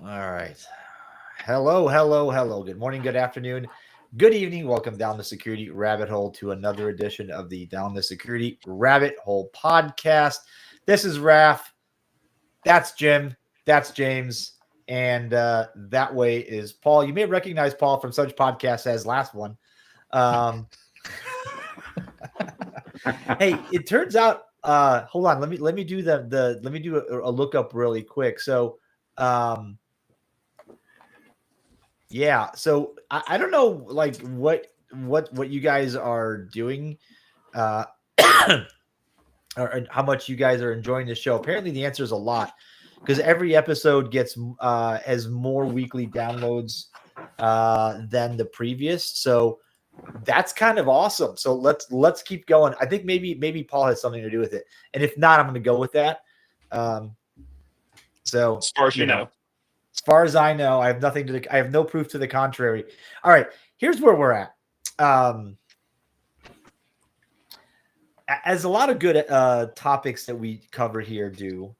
All right. Hello, hello, hello. Good morning, good afternoon, good evening. Welcome down the security rabbit hole to another edition of the Down the Security Rabbit Hole podcast. This is Raph. That's Jim. That's James. And that way is Paul. You may recognize Paul from such podcasts as last one. Um, hey, it turns out. Hold on. Let me do let me do a lookup really quick. So, um, yeah. So I don't know like what you guys are doing, uh, or how much you guys are enjoying the show. Apparently, the answer is a lot because every episode gets has more weekly downloads than the previous. So that's kind of awesome. So let's keep going. I think maybe Paul has something to do with it, and if not, I'm going to go with that. Um, so As far as you know. as far as I know, I have no proof to the contrary. All right, here's where we're at. As a lot of good topics that we cover here do,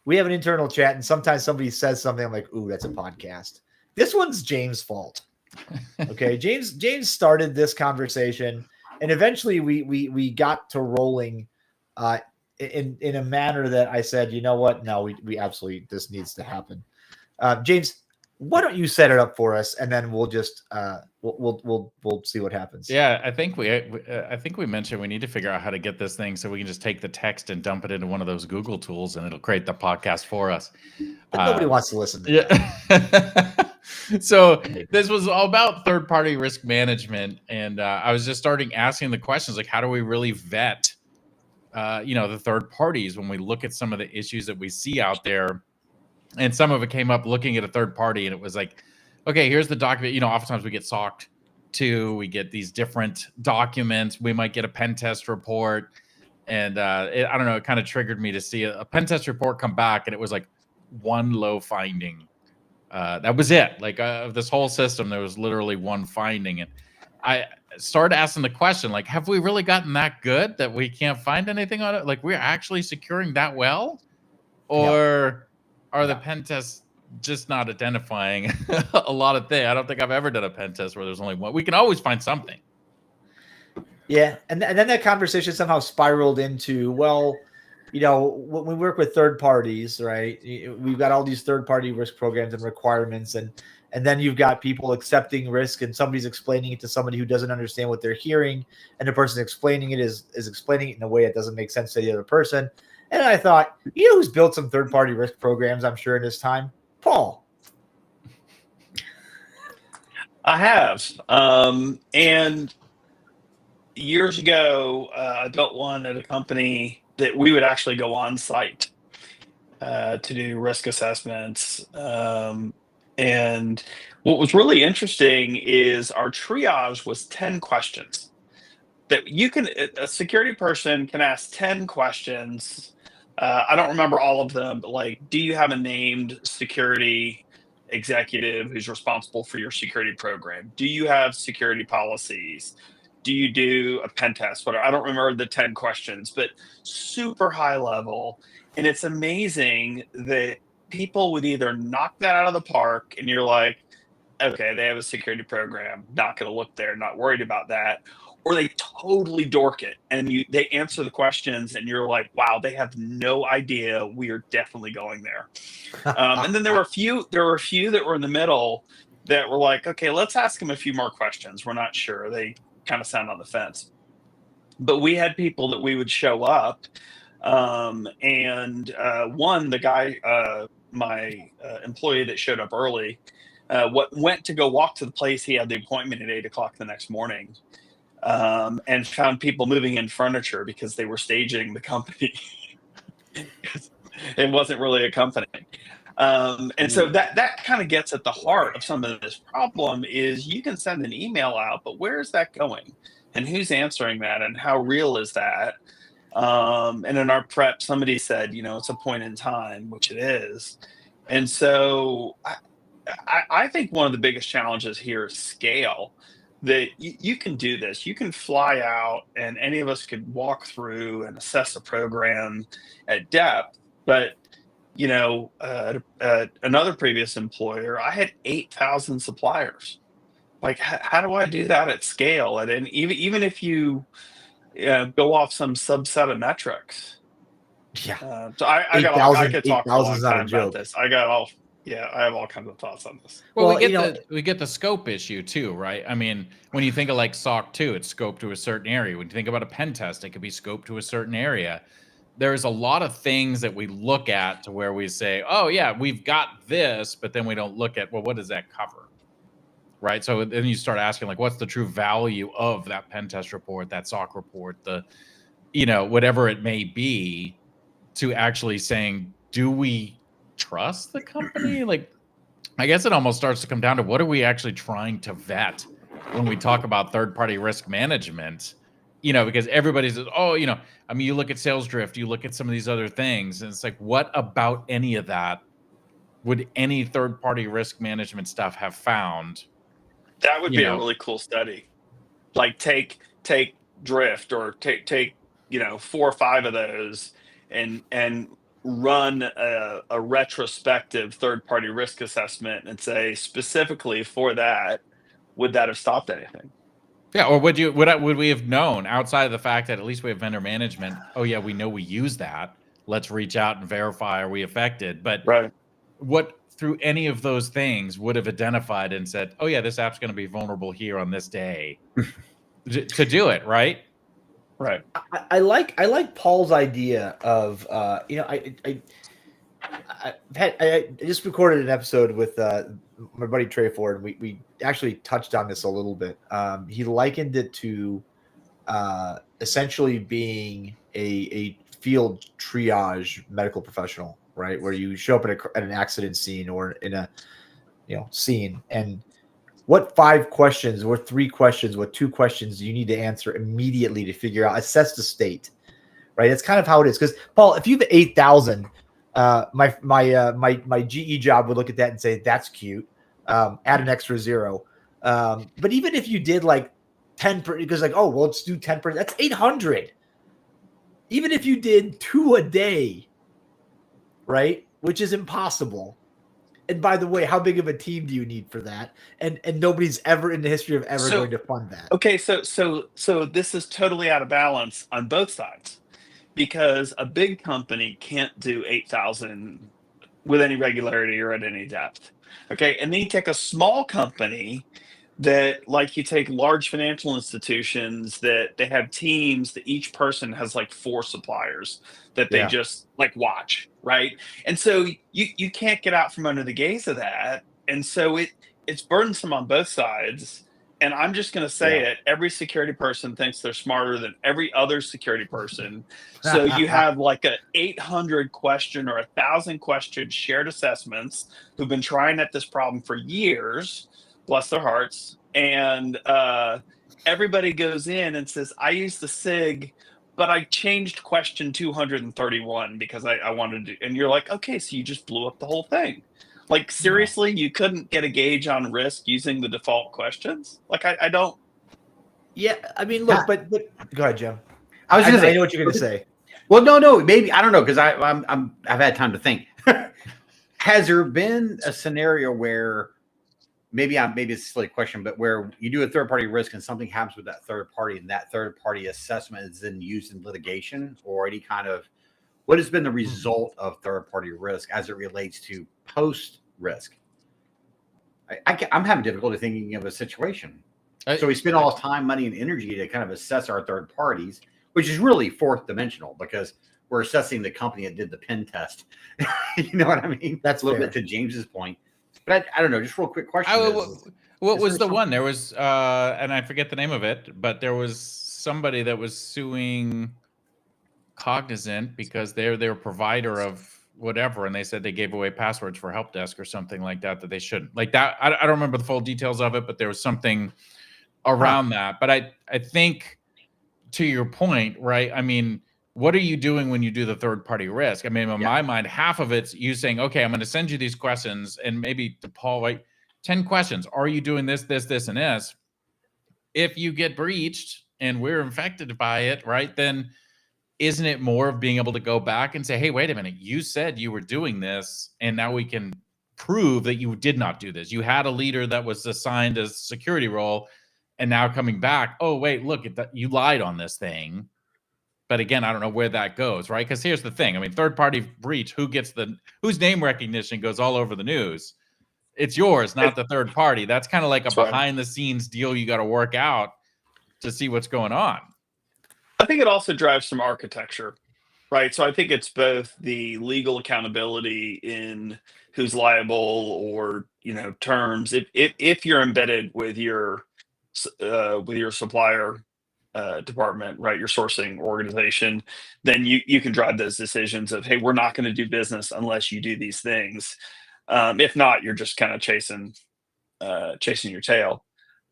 we have an internal chat, and sometimes somebody says something. I'm like, "Ooh, that's a podcast." This one's James' fault. Okay, James started this conversation, and eventually we got to rolling in a manner that I said, you know what? No, we absolutely this needs to happen. James, why don't you set it up for us, and then we'll just we'll see what happens. Yeah, I think we mentioned we need to figure out how to get this thing so we can just take the text and dump it into one of those Google tools, and it'll create the podcast for us. But nobody wants to listen to that. So this was all about third-party risk management, and I was just starting asking the questions like, how do we really vet, the third parties when we look at some of the issues that we see out there? And some of it came up looking at a third party, and it was like, okay, here's the document. Oftentimes we get SOC'd too. We get these different documents. We might get a pen test report. And I don't know, it kind of triggered me to see a pen test report come back, and it was like one low finding. That was it. Like of this whole system, there was literally one finding. And I started asking the question, like, have we really gotten that good that we can't find anything on it? Like, we're actually securing that well? Or are the pen tests just not identifying a lot of things? I don't think I've ever done a pen test where there's only one. We can always find something. Yeah, and then that conversation somehow spiraled into, well, when we work with third parties, right? We've got all these third-party risk programs and requirements, and then you've got people accepting risk, and somebody's explaining it to somebody who doesn't understand what they're hearing, and the person explaining it is explaining it in a way that doesn't make sense to the other person. And I thought, who's built some third-party risk programs, I'm sure, in his time? Paul. I have. And years ago, I built one at a company that we would actually go on site to do risk assessments. And what was really interesting is our triage was 10 questions that a security person can ask 10 questions. I don't remember all of them, but like, do you have a named security executive who's responsible for your security program? Do you have security policies? Do you do a pen test? Whatever. I don't remember the 10 questions, but super high level. And it's amazing that people would either knock that out of the park and you're like, okay, they have a security program, not going to look there, not worried about that. Or they totally dork it and they answer the questions and you're like, wow, they have no idea. We are definitely going there. And then there were a few that were in the middle that were like, okay, let's ask them a few more questions. We're not sure. They kind of sound on the fence. But we had people that we would show up. The guy, my employee that showed up early, went to go walk to the place. He had the appointment at 8:00 the next morning. And found people moving in furniture because they were staging the company. It wasn't really a company. And so that kind of gets at the heart of some of this problem is you can send an email out, but where is that going? And who's answering that? And how real is that? And in our prep, somebody said, it's a point in time, which it is. And so I think one of the biggest challenges here is scale. That you can do this. You can fly out and any of us could walk through and assess a program at depth, but another previous employer, I had 8,000 suppliers. Like, how do I do that at scale? And even if you go off some subset of metrics. Yeah. So I 8,000 could talk for a long is not a time about joke. this. I have all kinds of thoughts on this. Well, Well, we get the scope issue too, right? I mean, when you think of like SOC 2, it's scoped to a certain area. When you think about a pen test, it could be scoped to a certain area. There's a lot of things that we look at to where we say, oh yeah, we've got this, but then we don't look at, well, what does that cover? Right. So then you start asking, like, what's the true value of that pen test report, that SOC report, whatever it may be, to actually saying, do we trust the company? Like, I guess it almost starts to come down to what are we actually trying to vet when we talk about third-party risk management? Because everybody says, oh, I mean, you look at sales drift, you look at some of these other things, and it's like, what about any of that would any third-party risk management stuff have found? That would be a really cool study. Like take drift, or take 4 or 5 of those and run a retrospective third-party risk assessment and say, specifically for that, would that have stopped anything? Yeah, or would we have known, outside of the fact that at least we have vendor management? Oh yeah, we know we use that. Let's reach out and verify, are we affected? But right, what through any of those things would have identified and said, oh yeah, this app's going to be vulnerable here on this day to do it, right? Right. I like Paul's idea of I just recorded an episode with my buddy Trey Ford, and we actually touched on this a little bit. He likened it to essentially being a field triage medical professional, right? Where you show up at an accident scene or in a scene, and what 5 questions or 3 questions, what 2 questions do you need to answer immediately to figure out, assess the state, right? That's kind of how it is. Because Paul, if you have 8,000, my GE job would look at that and say, that's cute. Add an extra 0. But even if you did like 10, because like, oh, well, let's do 10%, that's 800. Even if you did 2 a day, right? Which is impossible. And by the way, how big of a team do you need for that? And nobody's ever in the history of ever going to fund that. Okay, so this is totally out of balance on both sides, because a big company can't do 8,000 with any regularity or at any depth. Okay, and then you take a small company that, like, you take large financial institutions that they have teams that each person has like 4 suppliers that they just like watch, right? And so you can't get out from under the gaze of that, and so it's burdensome on both sides. And I'm just going to say it, every security person thinks they're smarter than every other security person. So you have like a 800 question or 1,000 question shared assessments who've been trying at this problem for years, bless their hearts. And everybody goes in and says, I used the SIG, but I changed question 231 because I wanted to. And you're like, okay, so you just blew up the whole thing. Like, seriously, you couldn't get a gauge on risk using the default questions? Like, I don't. Yeah, I mean, look, but go ahead, Jim. I was going to say, I know what you're going to say. Well, no, maybe I don't know, because I've had time to think. Has there been a scenario where maybe it's a silly question, but where you do a third-party risk and something happens with that third party, and that third-party assessment is then used in litigation or any kind of, what has been the result of third-party risk as it relates to post-risk? I'm having difficulty thinking of a situation. So we spend all time, money, and energy to kind of assess our third parties, which is really fourth dimensional, because we're assessing the company that did the pen test. You know what I mean? That's a little bit to James's point. But I don't know, just real quick question. What was the one? There was, and I forget the name of it, but there was somebody that was suing Cognizant because they're their provider of whatever, and they said they gave away passwords for help desk or something like that they shouldn't. Like that, I don't remember the full details of it, but there was something around that. But I think, to your point, right? I mean, what are you doing when you do the third party risk? I mean, in my mind, half of it's you saying, okay, I'm going to send you these questions, and maybe to Paul, like 10 questions. Are you doing this, this, this, and this? If you get breached and we're infected by it, right, then isn't it more of being able to go back and say, hey, wait a minute, you said you were doing this, and now we can prove that you did not do this. You had a leader that was assigned a security role, and now coming back, oh, wait, look at that, you lied on this thing. But again, I don't know where that goes, right? Because here's the thing. I mean, third-party breach, whose name recognition goes all over the news? It's yours, not the third party. That's kind of like a behind-the-scenes deal you got to work out to see what's going on. I think it also drives some architecture, right? So I think it's both the legal accountability in who's liable, or terms. If you're embedded with your supplier department, right, your sourcing organization, then you can drive those decisions of, hey, we're not going to do business unless you do these things. If not, you're just kind of chasing your tail.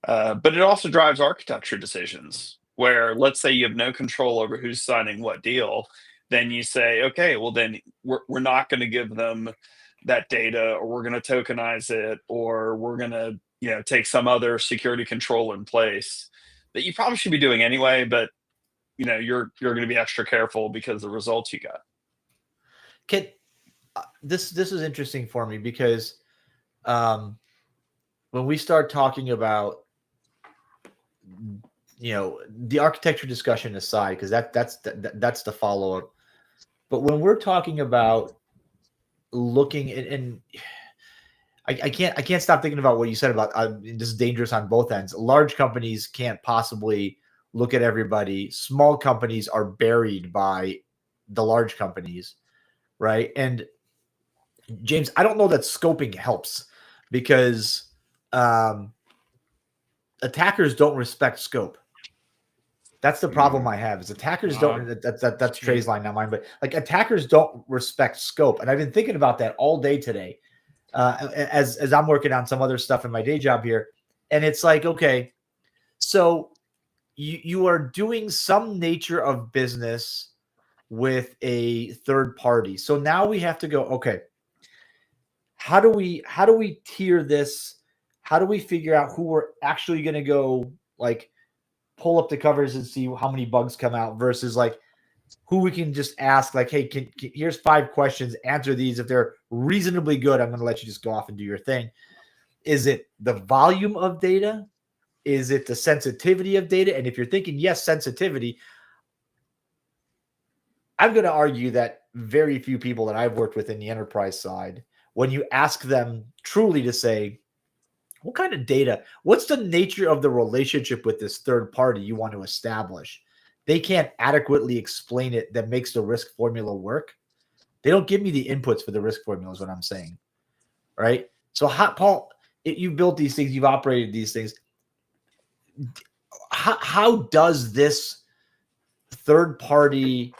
But it also drives architecture decisions where, let's say you have no control over who's signing what deal. Then you say, okay, well then we're not going to give them that data, or we're going to tokenize it, or we're going to take some other security control in place that you probably should be doing anyway, but you're going to be extra careful because of the results you got. This is interesting for me because when we start talking about the architecture discussion aside, because that's the follow-up, but when we're talking about looking and I can't stop thinking about what you said about this is dangerous on both ends. Large companies can't possibly look at everybody. Small companies are buried by the large companies, right? And James, I don't know that scoping helps because attackers don't respect scope. That's the problem I have is attackers don't. That's Trey's line, not mine. But like attackers don't respect scope, and I've been thinking about that all day today. As I'm working on some other stuff in my day job here, and it's like, okay, so you are doing some nature of business with a third party. So now we have to go, okay, how do we tier this? How do we figure out who we're actually going to go like pull up the covers and see how many bugs come out versus like who we can just ask like, hey, here's 5 questions, answer these. If they're reasonably good, I'm going to let you just go off and do your thing. Is it the volume of data? Is it the sensitivity of data? And if you're thinking, yes, sensitivity, I'm going to argue that very few people that I've worked with in the enterprise side, when you ask them truly to say, what kind of data, what's the nature of the relationship with this third party you want to establish? They can't adequately explain it that makes the risk formula work. They don't give me the inputs for the risk formula is what I'm saying, right? So Paul, you built these things, you've operated these things. How does this third party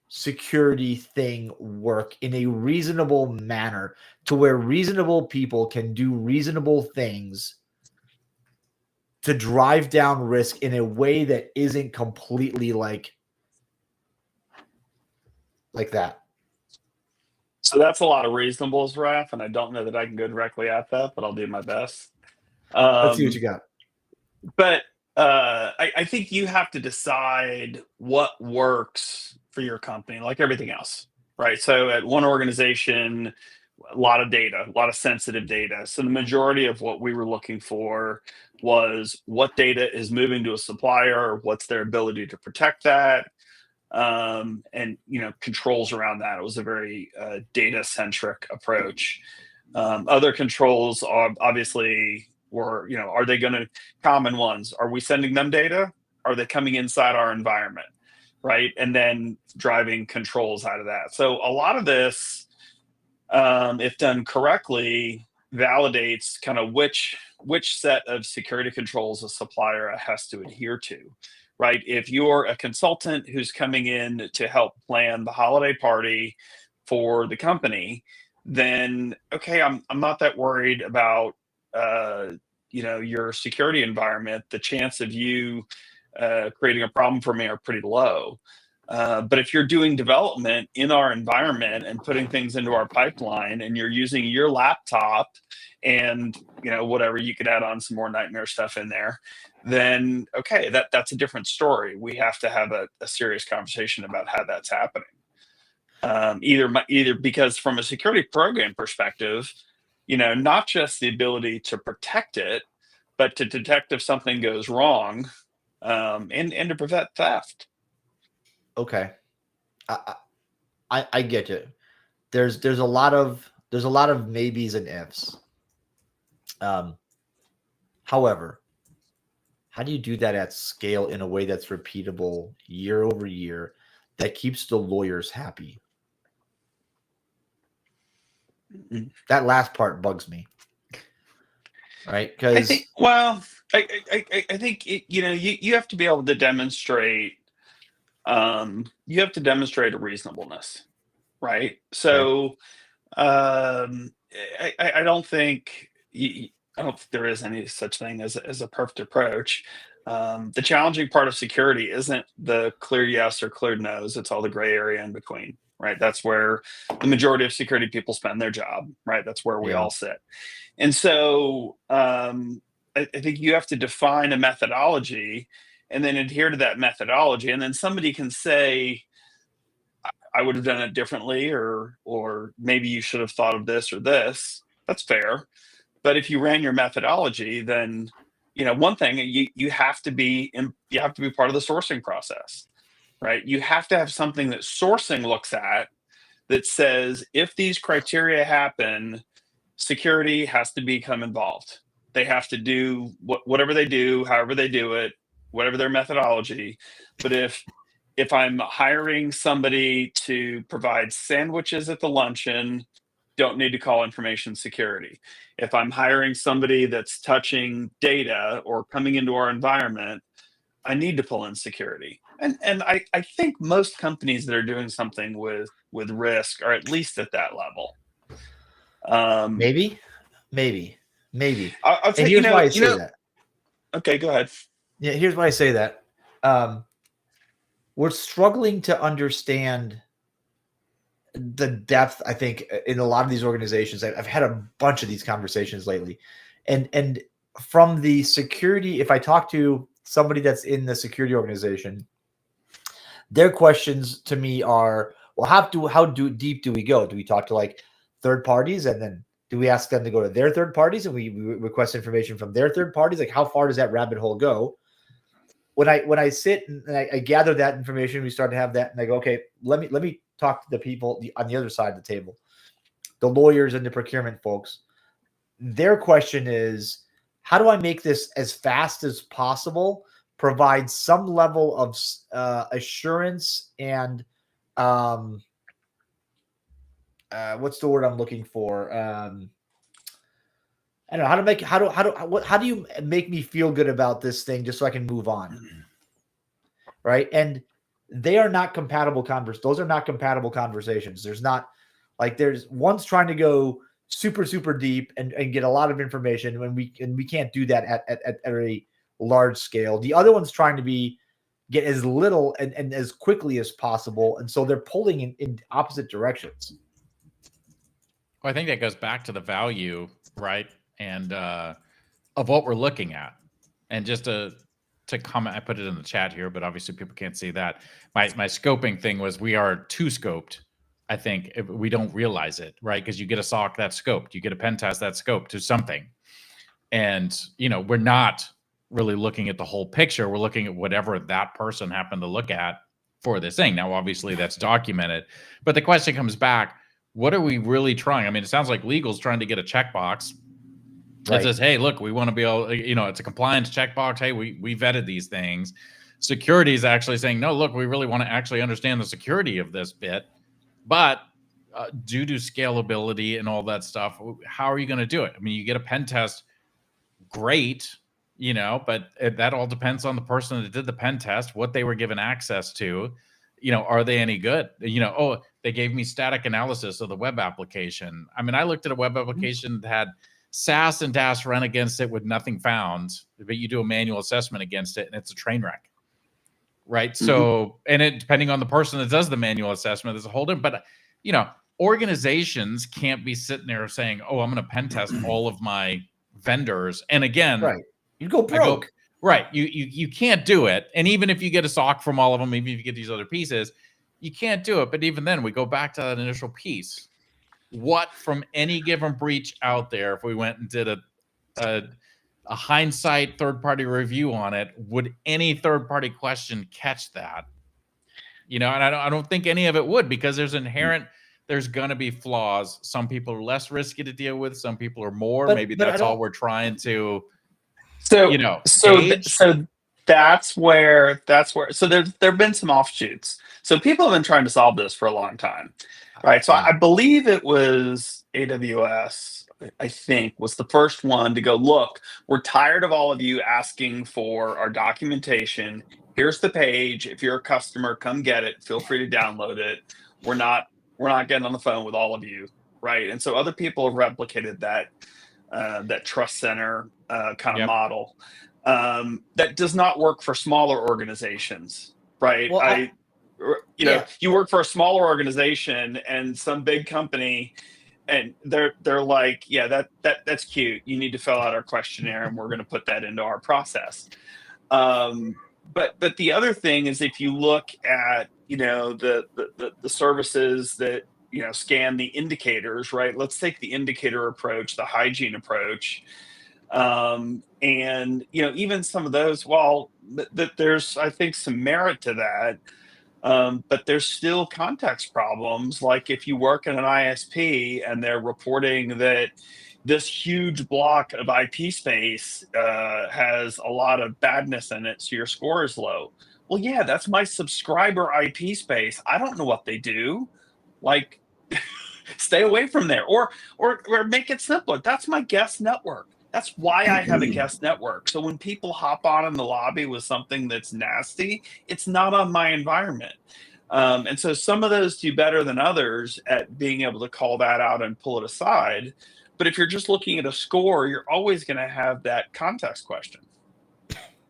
security thing work in a reasonable manner to where reasonable people can do reasonable things to drive down risk in a way that isn't completely like that? So that's a lot of reasonables, Raph, and I don't know that I can go directly at that, but I'll do my best. Let's see what you got. But I think you have to decide what works for your company, like everything else, right? So at one organization, a lot of data, a lot of sensitive data. So the majority of what we were looking for was what data is moving to a supplier, what's their ability to protect that, and controls around that. It was a very data-centric approach. Other controls are obviously are they going to, common ones, are we sending them data? Are they coming inside our environment, right? And then driving controls out of that. So a lot of this, if done correctly, validates kind of which set of security controls a supplier has to adhere to, right? If you're a consultant who's coming in to help plan the holiday party for the company, then okay, I'm not that worried about your security environment. The chance of you creating a problem for me are pretty low. But if you're doing development in our environment and putting things into our pipeline, and you're using your laptop and whatever, you could add on some more nightmare stuff in there, then okay, that's a different story. We have to have a serious conversation about how that's happening. Either because from a security program perspective, not just the ability to protect it, but to detect if something goes wrong, and to prevent theft. Okay, I get it. There's a lot of maybes and ifs. However, how do you do that at scale in a way that's repeatable year over year that keeps the lawyers happy? That last part bugs me. Right? I Because think, I think you have to be able to demonstrate, you have to demonstrate a reasonableness, right? So, I don't think I don't think there is any such thing as a perfect approach. The challenging part of security isn't the clear yes or clear no's; it's all the gray area in between, right? That's where the majority of security people spend their job, right? That's where we Yeah. all sit. And so, I think you have to define a methodology and then adhere to that methodology. And then somebody can say, I would have done it differently, or maybe you should have thought of this or this. That's fair. But if you ran your methodology, then one thing, you have to be part of the sourcing process, right? You have to have something that sourcing looks at that says if these criteria happen, security has to become involved. They have to do whatever they do, however they do it, whatever their methodology. But if I'm hiring somebody to provide sandwiches at the luncheon, don't need to call information security. If I'm hiring somebody that's touching data or coming into our environment, I need to pull in security. And I think most companies that are doing something with risk are at least at that level. maybe. I'll And say, here's why I say that. Okay, go ahead. Yeah, here's why I say that. We're struggling to understand the depth, I think, in a lot of these organizations. I've had a bunch of these conversations lately. And from the security, if I talk to somebody that's in the security organization, their questions to me are, well, how deep do we go? Do we talk to like third parties, and then do we ask them to go to their third parties and we request information from their third parties? Like, how far does that rabbit hole go? When I sit and I gather that information, we start to have that, and I go, okay, let me talk to the people on the other side of the table, the lawyers and the procurement folks. Their question is, how do I make this as fast as possible, provide some level of assurance and what's the word I'm looking for? I don't know how do you make me feel good about this thing just so I can move on, right? And they are not compatible those are not compatible conversations. There's not like there's one's trying to go super deep and get a lot of information when we can't do that at a large scale. The other one's trying to get as little and as quickly as possible, and so they're pulling in opposite directions. Well, I think that goes back to the value, right? And of what we're looking at. And just to comment, I put it in the chat here, but obviously people can't see that. My scoping thing was we are too scoped. I think if we don't realize it, right? Because you get a SOC that's scoped, you get a pen test that's scoped to something. And, we're not really looking at the whole picture. We're looking at whatever that person happened to look at for this thing. Now, obviously that's documented, but the question comes back, what are we really trying? I mean, it sounds like legal's trying to get a checkbox that says, hey, look, we want to be able, it's a compliance checkbox. Hey, we vetted these things. Security is actually saying, no, look, we really want to actually understand the security of this bit. But due to scalability and all that stuff, how are you going to do it? I mean, you get a pen test, great, but that all depends on the person that did the pen test, what they were given access to. Are they any good? Oh, they gave me static analysis of the web application. I mean, I looked at a web application that had SAS and DAS run against it with nothing found, but you do a manual assessment against it and it's a train wreck. Right. So, and it, depending on the person that does the manual assessment, there's a whole different, but organizations can't be sitting there saying, oh, I'm going to pen test all of my vendors. And again, right. You go broke. Right. You can't do it. And even if you get a SOC from all of them, even if you get these other pieces, you can't do it. But even then, we go back to that initial piece. What from any given breach out there, if we went and did a hindsight third-party review on it, would any third-party question catch that? And I don't think any of it would, because there's going to be flaws. Some people are less risky to deal with. Some people are more. Maybe that's all we're trying to, So gauge. so that's where so there've been some offshoots. So people have been trying to solve this for a long time, right? So I believe it was AWS, I think, was the first one to go, look, we're tired of all of you asking for our documentation. Here's the page. If you're a customer, come get it. Feel free to download it. We're not getting on the phone with all of you, right? And so other people have replicated that trust center kind of model. That does not work for smaller organizations, right? Well, you work for a smaller organization and some big company, and they're like, yeah, that's cute. You need to fill out our questionnaire, and we're going to put that into our process. But the other thing is, if you look at the services that scan the indicators, right? Let's take the indicator approach, the hygiene approach. And even some of those, well, there's, I think, some merit to that. But there's still context problems. Like if you work in an ISP and they're reporting that this huge block of IP space has a lot of badness in it, so your score is low. Well, yeah, that's my subscriber IP space. I don't know what they do. Like, stay away from there, or make it simpler. That's my guest network. That's why I have a guest network. So when people hop on in the lobby with something that's nasty, it's not on my environment. And so some of those do better than others at being able to call that out and pull it aside. But if you're just looking at a score, you're always going to have that context question.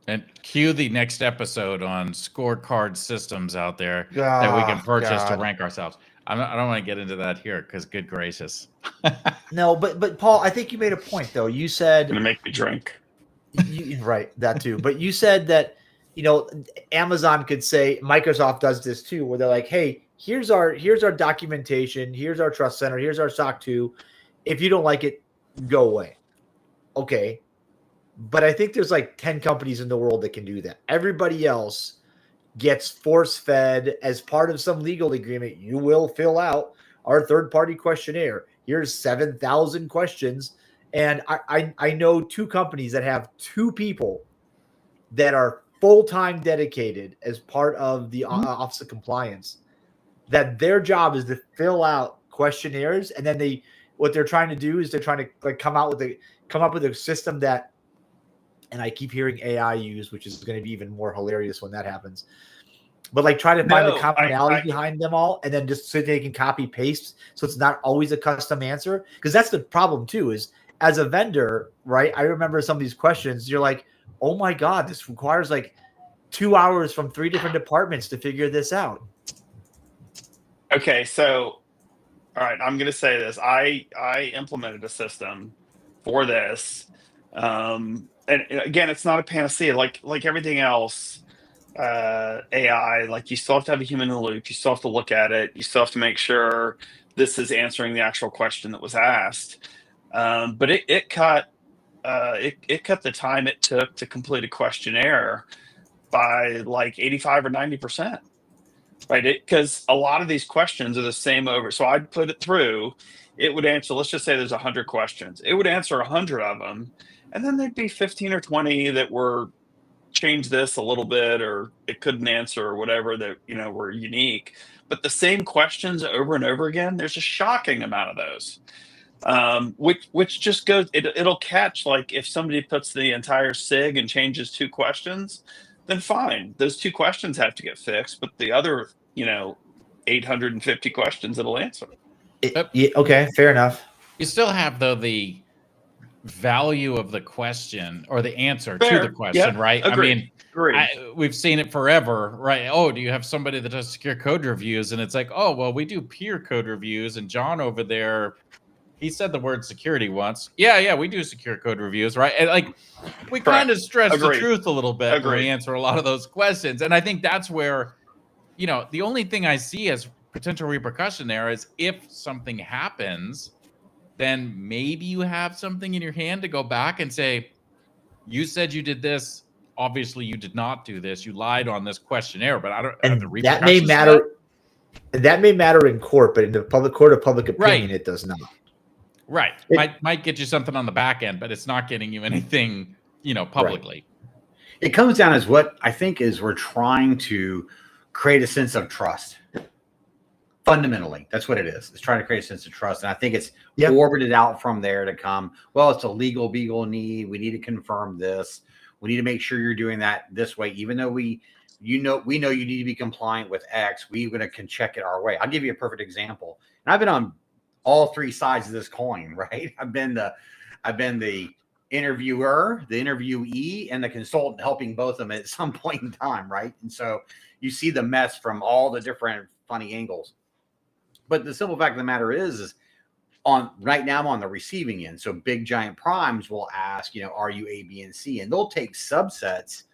And cue the next episode on scorecard systems out there that we can purchase to rank ourselves. I don't want to get into that here because, good gracious. No, but Paul, I think you made a point though. You said Gonna make me drink. Right, that too. But you said that Amazon could say, Microsoft does this too, where they're like, hey, here's our documentation, here's our trust center, here's our SOC 2. If you don't like it, go away. Okay. But I think there's like 10 companies in the world that can do that. Everybody else gets force-fed as part of some legal agreement. You will fill out our third-party questionnaire. Here's 7,000 questions. And I know 2 companies that have 2 people that are full-time dedicated as part of the Office of Compliance, that their job is to fill out questionnaires. And then what they're trying to do is they're trying to like come up with a system that, and I keep hearing AI used, which is going to be even more hilarious when that happens. But like try to find the commonality behind them all, and then just so they can copy paste, so it's not always a custom answer. Because that's the problem too. Is as a vendor, right? I remember some of these questions. You're like, oh my god, this requires like 2 hours from 3 different departments to figure this out. Okay, so all right, I'm going to say this. I implemented a system for this. And again, it's not a panacea. Like everything else, AI, like you still have to have a human in the loop. You still have to look at it. You still have to make sure this is answering the actual question that was asked. But it cut the time it took to complete a questionnaire by like 85 or 90%. Right, because a lot of these questions are the same over. So I'd put it through. It would answer. Let's just say there's 100 questions. It would answer 100 of them, and then there'd be 15 or 20 that were change this a little bit, or it couldn't answer, or whatever that were unique. But the same questions over and over again. There's a shocking amount of those, which just goes. It'll catch, like if somebody puts the entire SIG and changes 2 questions. Then fine, those 2 questions have to get fixed, but the other, 850 questions it'll answer. Okay, fair enough. You still have though the value of the question or the answer to the question, right? Agreed. I mean, we've seen it forever, right? Oh, do you have somebody that does secure code reviews? And it's like, oh, well, we do peer code reviews, and John over there he said the word security once. Yeah, we do secure code reviews, right? And like we kind of stress the Agreed. truth a little bit when we Agreed. answer a lot of those questions. And I think that's where, the only thing I see as potential repercussion there is if something happens, then maybe you have something in your hand to go back and say, you said you did this. Obviously, you did not do this. You lied on this questionnaire, but I don't have the And that may repercussions for matter. That may matter in court, but in the public court of public opinion, Right. it does not. Right. Might get you something on the back end, but it's not getting you anything, publicly. It comes down as what I think is we're trying to create a sense of trust. Fundamentally, that's what it is. It's trying to create a sense of trust. And I think it's orbited out from there to come. Well, it's a legal need. We need to confirm this. We need to make sure you're doing that this way, even though we know you need to be compliant with X. We can check it our way. I'll give you a perfect example. And I've been on all three sides of this coin, right? I've been the interviewer, the interviewee, and the consultant, helping both of them at some point in time, right? And so you see the mess from all the different funny angles. But the simple fact of the matter is right now I'm on the receiving end. So big giant primes will ask, are you A, B, and C? And they'll take subsets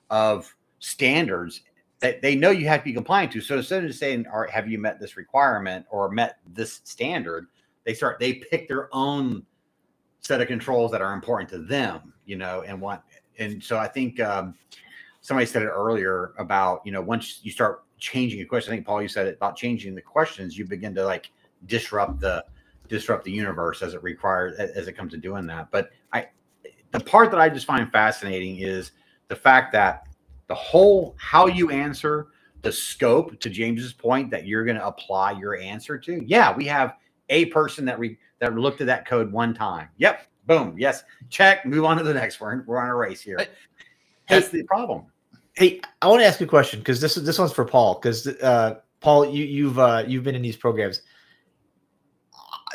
of standards that they know you have to be compliant to. So instead of saying, all right, have you met this requirement or met this standard, they pick their own set of controls that are important to them, and so I think somebody said it earlier about, once you start changing a question, I think Paul, you said it about changing the questions, you begin to disrupt the universe as it comes to doing that. But the part that I just find fascinating is the fact that how you answer, the scope, to James's point, that you're going to apply your answer to. Yeah, we have a person that looked at that code one time. Yep, boom, yes, check, move on to the next one. We're on a race here. That's the problem. Hey, I want to ask you a question because this one's for Paul. Because Paul, you've been in these programs.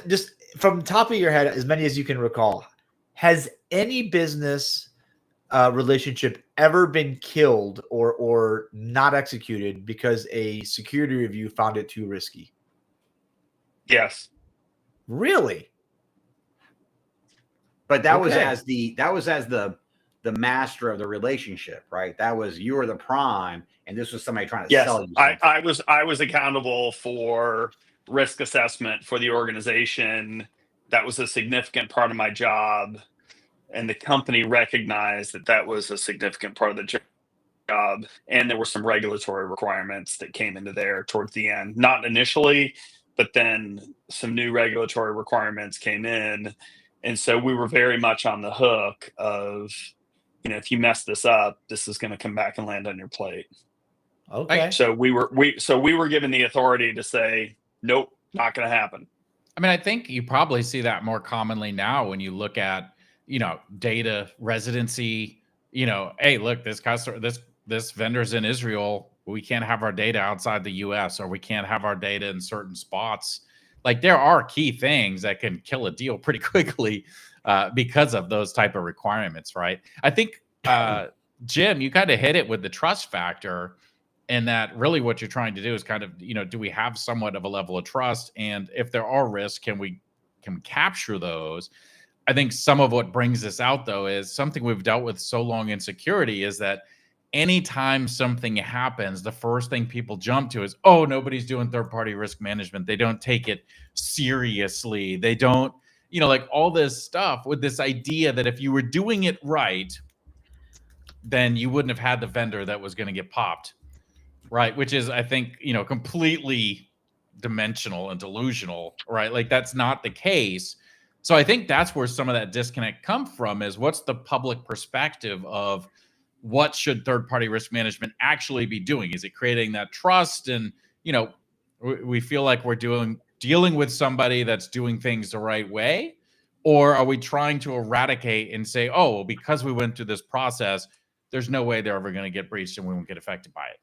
Just from the top of your head, as many as you can recall, has any business relationship ever been killed or not executed because a security review found it too risky? Yes. Really? But that was as the master of the relationship, right? That was, you were the prime, and this was somebody trying to sell you something. I was accountable for risk assessment for the organization. That was a significant part of my job, and the company recognized that was a significant part of the job. And there were some regulatory requirements that came into there towards the end, not initially, but then some new regulatory requirements came in. And so we were very much on the hook of, if you mess this up, this is going to come back and land on your plate. Okay. So we were given the authority to say, nope, not going to happen. I mean, I think you probably see that more commonly now when you look at, data residency, hey, look, this vendor's in Israel. We can't have our data outside the US, or we can't have our data in certain spots. Like, there are key things that can kill a deal pretty quickly because of those type of requirements, right? I think, Jim, you kind of hit it with the trust factor, and that really what you're trying to do is kind of, do we have somewhat of a level of trust? And if there are risks, can we capture those? I think some of what brings this out, though, is something we've dealt with so long in security is that anytime something happens, the first thing people jump to is, oh, nobody's doing third-party risk management. They don't take it seriously. They don't, like all this stuff with this idea that if you were doing it right, then you wouldn't have had the vendor that was going to get popped, right? Which is, I think, completely dimensional and delusional, right? Like, that's not the case. So I think that's where some of that disconnect come from, is what's the public perspective of what should third-party risk management actually be doing? Is it creating that trust? And, we feel like we're dealing with somebody that's doing things the right way? Or are we trying to eradicate and say, oh, well, because we went through this process, there's no way they're ever going to get breached and we won't get affected by it?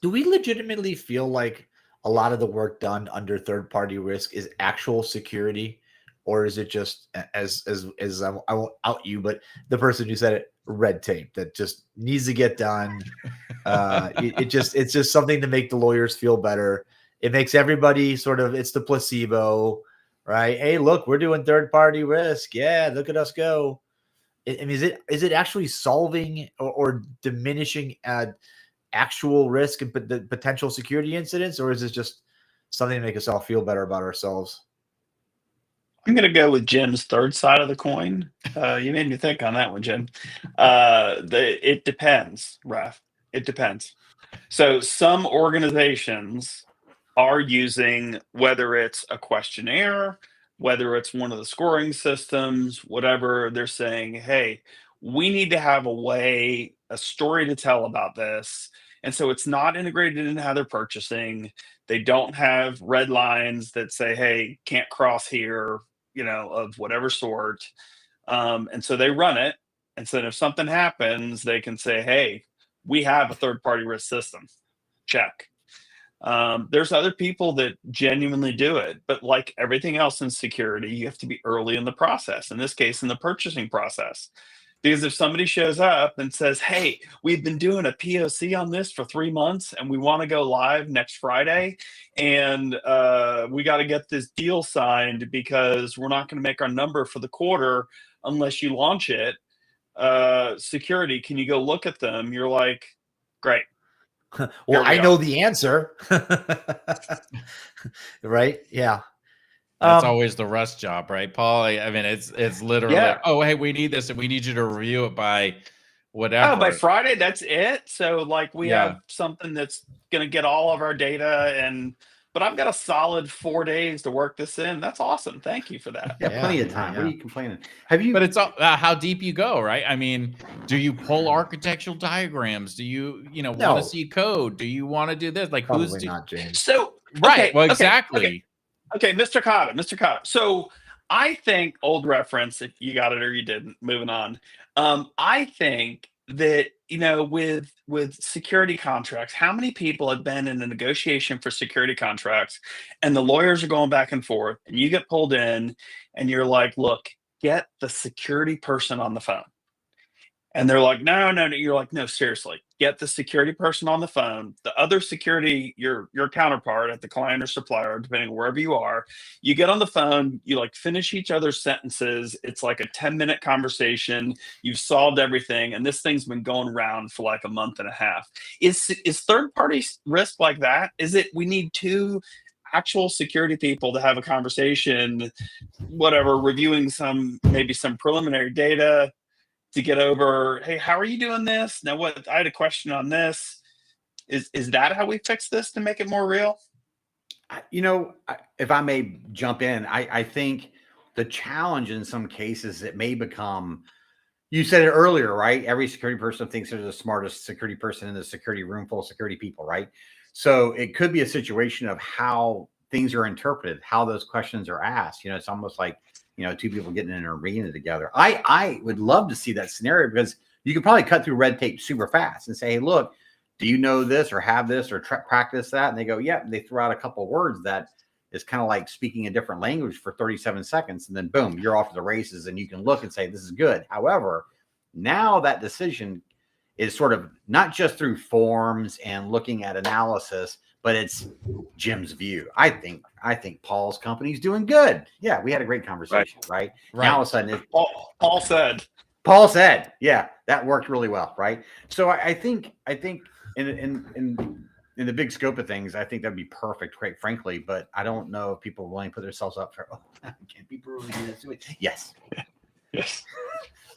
Do we legitimately feel like a lot of the work done under third-party risk is actual security? Or is it just, as I won't out you, but the person who said it, red tape that just needs to get done? It's just something to make the lawyers feel better. It makes everybody it's the placebo. right? Hey, look, we're doing third-party risk. Yeah, look at us go. I mean, is it actually solving or diminishing actual risk and the potential security incidents, or is this just something to make us all feel better about ourselves? I'm going to go with Jim's third side of the coin. You made me think on that one, Jim. It depends, Raf. It depends. So some organizations are using, whether it's a questionnaire, whether it's one of the scoring systems, whatever, they're saying, hey, we need to have a story to tell about this. And so it's not integrated in how they're purchasing. They don't have red lines that say, hey, can't cross here, of whatever sort. And so they run it. And so if something happens, they can say, hey, we have a third party risk system. Check. There's other people that genuinely do it, but like everything else in security, you have to be early in the process. In this case, in the purchasing process. Because if somebody shows up and says, hey, we've been doing a POC on this for 3 months and we want to go live next Friday, and we got to get this deal signed because we're not going to make our number for the quarter unless you launch it. Security, can you go look at them? You're like, great. Well, I know the answer. Right? Yeah. That's always the rush job, right, Paul? I mean, it's literally, oh, hey, we need this and we need you to review it by whatever. Oh, by Friday, that's it. So like we have something that's going to get all of our data, but I've got a solid 4 days to work this in. That's awesome. Thank you for that. Yeah, plenty of time. What are you complaining? But it's all, how deep you go, right? I mean, do you pull architectural diagrams? Do you, want to see code? Do you want to do this? Like, probably not, James. So right. Well, exactly. Okay, Mr. Cotta. So I think, old reference, if you got it or you didn't, moving on. I think that, with security contracts, how many people have been in a negotiation for security contracts and the lawyers are going back and forth and you get pulled in and you're like, look, get the security person on the phone. And they're like, no. You're like, no, seriously, get the security person on the phone. The other security, your counterpart at the client or supplier, depending on wherever you are, you get on the phone, you like finish each other's sentences. It's like a 10-minute conversation. You've solved everything. And this thing's been going around for like a month and a half. Is third-party risk like that? Is it, we need two actual security people to have a conversation, whatever, reviewing maybe some preliminary data, to get over, hey, how are you doing this? Now, I had a question on this. Is that how we fix this to make it more real? If I may jump in, I think the challenge in some cases, it may become, you said it earlier, right? Every security person thinks they're the smartest security person in the security room full of security people, right? So it could be a situation of how things are interpreted, how those questions are asked. It's almost like, two people getting in an arena together. I would love to see that scenario because you could probably cut through red tape super fast and say, hey, look, do you know this or have this or practice that? And they go, yeah. And they throw out a couple of words that is kind of like speaking a different language for 37 seconds. And then boom, you're off to the races and you can look and say, this is good. However, now that decision is sort of not just through forms and looking at analysis, but it's Jim's view. I think Paul's company's doing good. Yeah, we had a great conversation, right? Now all of a sudden, Paul said. Paul said, yeah, that worked really well, right? So I think in the big scope of things, I think that'd be perfect, quite frankly. But I don't know if people are willing to put themselves up for. Oh, can't be brutally do this. Yes.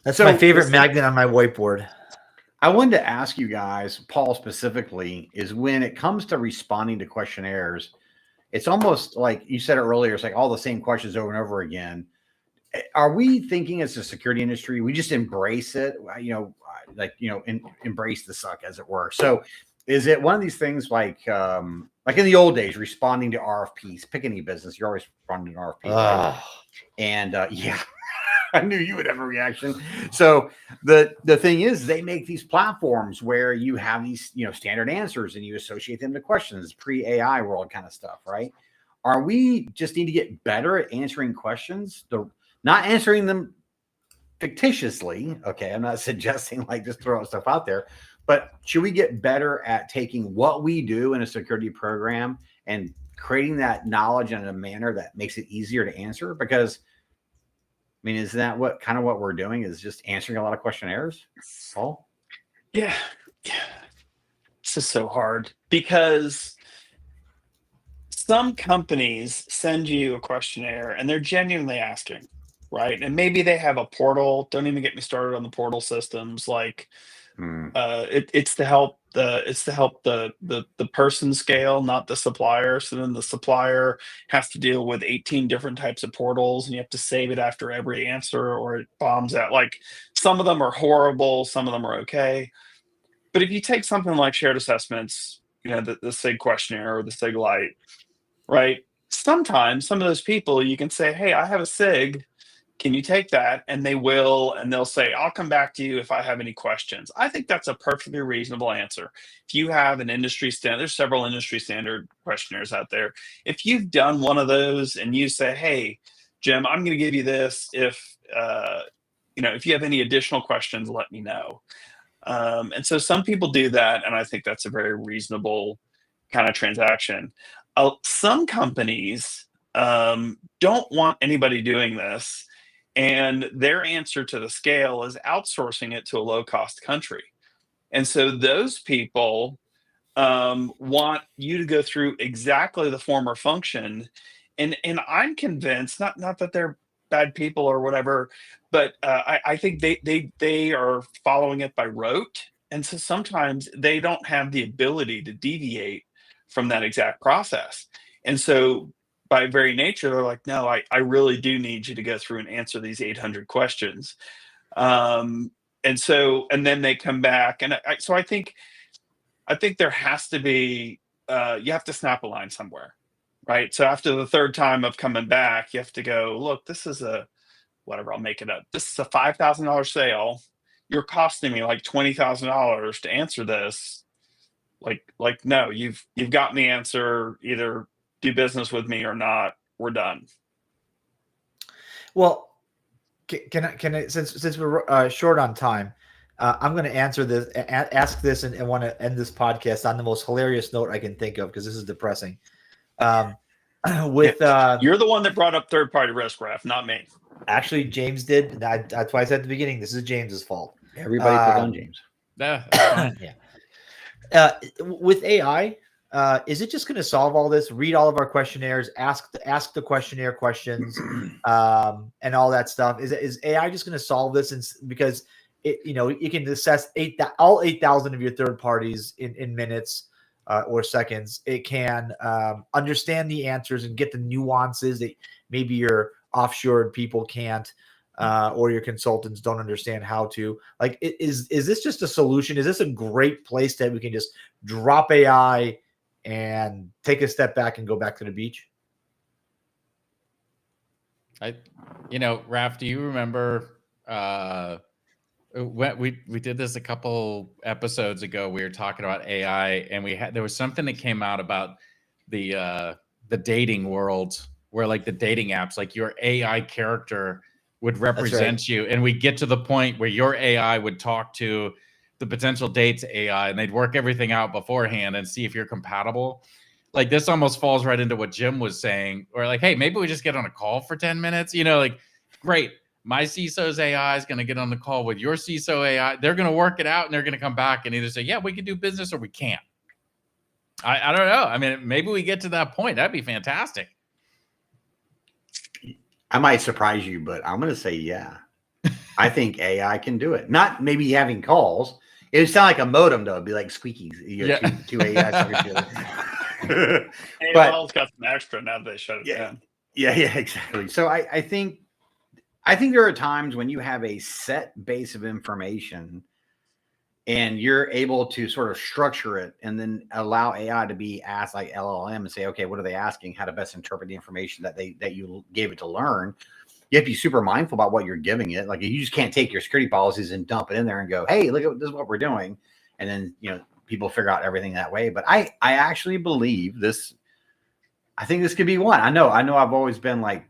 That's my favorite magnet on my whiteboard. I wanted to ask you guys, Paul specifically, is when it comes to responding to questionnaires, it's almost like you said it earlier, it's like all the same questions over and over again. Are we thinking as a security industry, we just embrace it, embrace the suck, as it were? So is it one of these things like in the old days, responding to RFPs, pick any business, you're always responding to RFPs. Right? And yeah. I knew you would have a reaction. So the thing is, they make these platforms where you have these, standard answers and you associate them to questions, pre-AI world kind of stuff, right? Are we just need to get better at answering questions, not answering them fictitiously? Okay, I'm not suggesting like just throwing stuff out there, but should we get better at taking what we do in a security program and creating that knowledge in a manner that makes it easier to answer? Because I mean, isn't that what we're doing, is just answering a lot of questionnaires, Paul? Yeah. This is so hard because some companies send you a questionnaire and they're genuinely asking, right? And maybe they have a portal. Don't even get me started on the portal systems. Like it's to help the person scale, not the supplier. So then the supplier has to deal with 18 different types of portals, and you have to save it after every answer, or it bombs out. Like some of them are horrible, some of them are okay. But if you take something like shared assessments, the SIG questionnaire or the SIG Lite, right? Sometimes some of those people you can say, hey, I have a SIG. Can you take that? And they will, and they'll say, I'll come back to you if I have any questions. I think that's a perfectly reasonable answer. If you have an industry standard, there's several industry standard questionnaires out there. If you've done one of those and you say, hey, Jim, I'm going to give you this. If you have any additional questions, let me know. And so some people do that, and I think that's a very reasonable kind of transaction. Some companies don't want anybody doing this, and their answer to the scale is outsourcing it to a low-cost country. And so those people want you to go through exactly the form or function. And I'm convinced, not that they're bad people or whatever, but I think they are following it by rote. And so sometimes they don't have the ability to deviate from that exact process. And so by very nature, they're like, no, I really do need you to go through and answer these 800 questions. And then they come back. And so I think there has to be, you have to snap a line somewhere, right? So after the third time of coming back, you have to go, look, this is whatever, I'll make it up. This is a $5,000 sale. You're costing me like $20,000 to answer this. Like, no, you've gotten the answer. Either do business with me or not. We're done. Well, can I since we're short on time, I'm going to answer this, ask this, and want to end this podcast on the most hilarious note I can think of, because this is depressing. You're the one that brought up third-party risk, Raf, not me. Actually, James did. That's why I said at the beginning, this is James's fault. Everybody pick on James. Yeah. With AI, is it just going to solve all this? Read all of our questionnaires, ask the questionnaire questions, and all that stuff. Is AI just going to solve this? Because you can assess all 8,000 of your third parties in minutes or seconds. It can understand the answers and get the nuances that maybe your offshore people can't, or your consultants don't understand how to. Like, is this just a solution? Is this a great place that we can just drop AI and take a step back and go back to the beach? Raf, do you remember when we did this a couple episodes ago? We were talking about AI, and there was something that came out about the dating world, where like the dating apps, like your AI character would represent you, and we get to the point where your AI would talk to the potential date's AI, and they'd work everything out beforehand and see if you're compatible. Like, this almost falls right into what Jim was saying, or like, hey, maybe we just get on a call for 10 minutes. Like, great, my CISO's AI is going to get on the call with your CISO AI. They're going to work it out, and they're going to come back and either say, yeah, we can do business, or we can't. I don't know. I mean, maybe we get to that point. That'd be fantastic. I might surprise you, but I'm going to say, yeah. I think AI can do it. Not maybe having calls. It would sound like a modem, though. It'd be like squeakies. Two AIs talking to each other. AOL's got some extra now that they shut it down. Yeah, exactly. So I think there are times when you have a set base of information and you're able to sort of structure it and then allow AI to be asked, like LLM, and say, okay, what are they asking? How to best interpret the information that you gave it to learn. You have to be super mindful about what you're giving it. Like, you just can't take your security policies and dump it in there and go, hey, look, this is what we're doing. And then, people figure out everything that way. But I actually believe this. I think this could be one. I know I've always been like,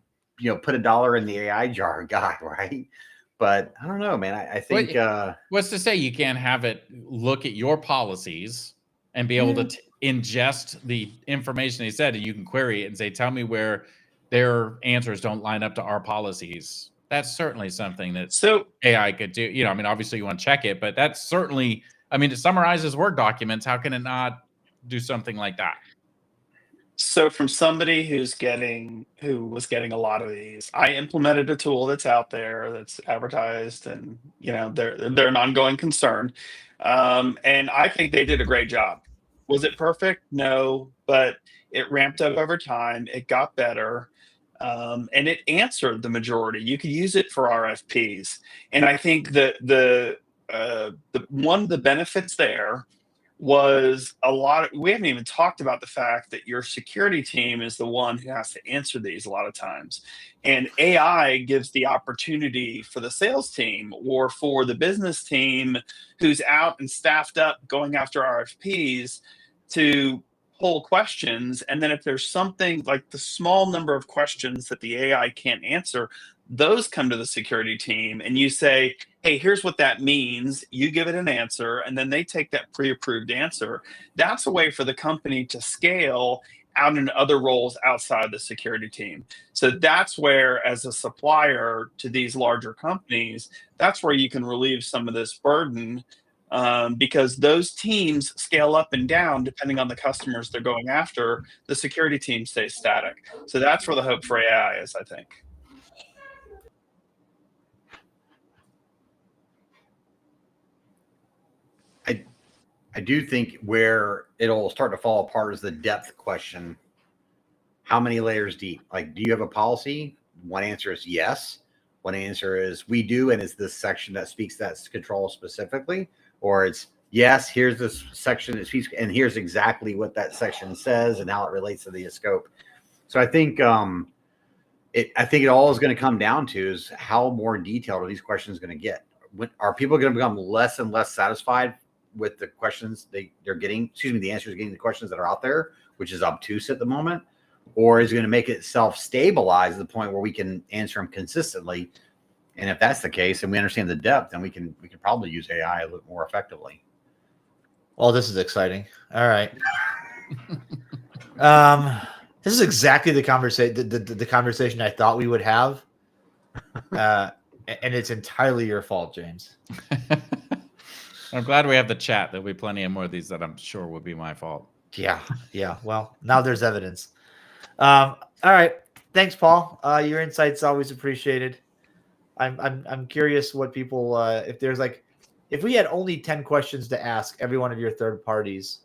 put a dollar in the AI jar guy, right? But I don't know, man. I think what's to say you can't have it look at your policies and be able to ingest the information they said, and you can query it and say, tell me where their answers don't line up to our policies. That's certainly something that AI could do. You know, I mean, obviously you want to check it, but that's certainly, I mean, it summarizes Word documents. How can it not do something like that? So from somebody who was getting a lot of these, I implemented a tool that's out there that's advertised, and they're an ongoing concern. And I think they did a great job. Was it perfect? No, but it ramped up over time. It got better. And it answered the majority. You could use it for RFPs. And I think that the one of the benefits there was we haven't even talked about the fact that your security team is the one who has to answer these a lot of times. And AI gives the opportunity for the sales team or for the business team who's out and staffed up going after RFPs to pull questions. And then if there's something like the small number of questions that the AI can't answer, those come to the security team and you say, hey, here's what that means. You give it an answer, and then they take that pre-approved answer. That's a way for the company to scale out in other roles outside the security team. So that's where, as a supplier to these larger companies, that's where you can relieve some of this burden, because those teams scale up and down depending on the customers they're going after. The security team stays static. So that's where the hope for AI is, I think. I do think where it'll start to fall apart is the depth question. How many layers deep? Like, do you have a policy? One answer is yes. One answer is we do, and it's this section that speaks that control specifically. Or it's yes, here's this section that speaks, and here's exactly what that section says and how it relates to the scope. So I think it all is going to come down to is how more detailed are these questions going to get? Are people going to become less and less satisfied with the questions they're getting? The answers getting the questions that are out there, which is obtuse at the moment, or is it going to make itself stabilize to the point where we can answer them consistently? And if that's the case, and we understand the depth, then we can probably use AI a little more effectively. Well, this is exciting. All right. This is exactly the conversation I thought we would have. And it's entirely your fault, James. I'm glad we have the chat. There'll be plenty of more of these that I'm sure will be my fault. Yeah. Well, now there's evidence. All right. Thanks, Paul. Your insight's always appreciated. I'm curious what people if we had only 10 questions to ask every one of your third parties,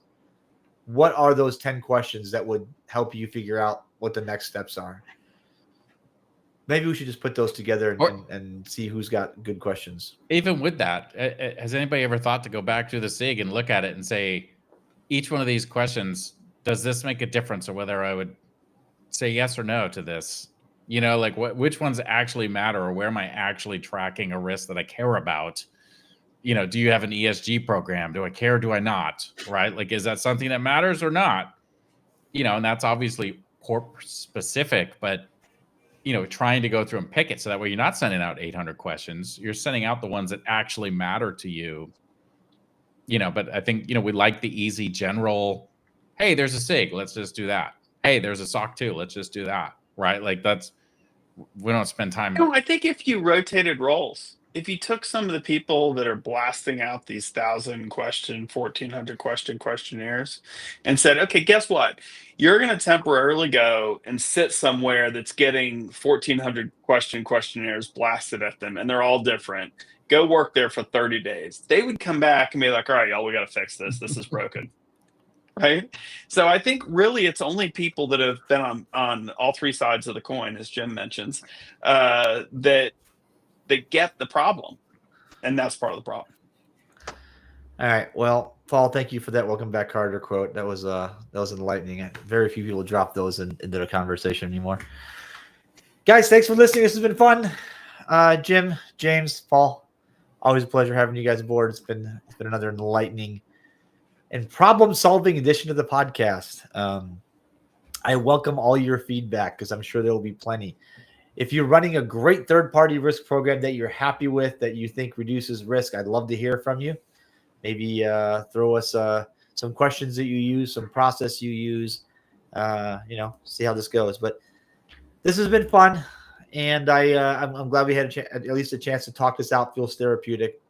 what are those 10 questions that would help you figure out what the next steps are? Maybe we should just put those together and see who's got good questions. Even with that, has anybody ever thought to go back to the SIG and look at it and say, each one of these questions, does this make a difference, or whether I would say yes or no to this? You know, like which ones actually matter, or where am I actually tracking a risk that I care about? You know, do you have an ESG program? Do I care? Do I not? Right? Like, is that something that matters or not? You know, and that's obviously corp specific, but trying to go through and pick it so that way you're not sending out 800 questions. You're sending out the ones that actually matter to you. But I think, we like the easy general, hey, there's a SIG, let's just do that. Hey, there's a SOC 2, let's just do that. Right? Like we don't spend time. No, I think if you rotated roles, if you took some of the people that are blasting out these 1,000 question, 1,400 question questionnaires and said, okay, guess what? You're going to temporarily go and sit somewhere that's getting 1,400 questionnaires blasted at them, and they're all different. Go work there for 30 days. They would come back and be like, all right, y'all, we got to fix this. This is broken. Right? So I think really it's only people that have been on all three sides of the coin, as Jim mentions, that get the problem, and that's part of the problem. All right. Well, Paul, thank you for that welcome back Carter quote. That was enlightening. Very few people drop those into the conversation anymore. Guys, thanks for listening. This has been fun. Jim, James, Paul, always a pleasure having you guys aboard. It's been another enlightening and problem-solving edition of the podcast. I welcome all your feedback because I'm sure there will be plenty. If you're running a great third-party risk program that you're happy with, that you think reduces risk, I'd love to hear from you. Maybe throw us some questions that you use, some process you use. See how this goes. But this has been fun, and I'm glad we had at least a chance to talk this out. Feels therapeutic.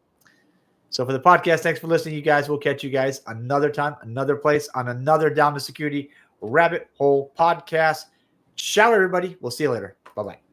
So for the podcast, thanks for listening, you guys. We'll catch you guys another time, another place, on another Down to Security Rabbit Hole podcast. Ciao, everybody. We'll see you later. Bye-bye.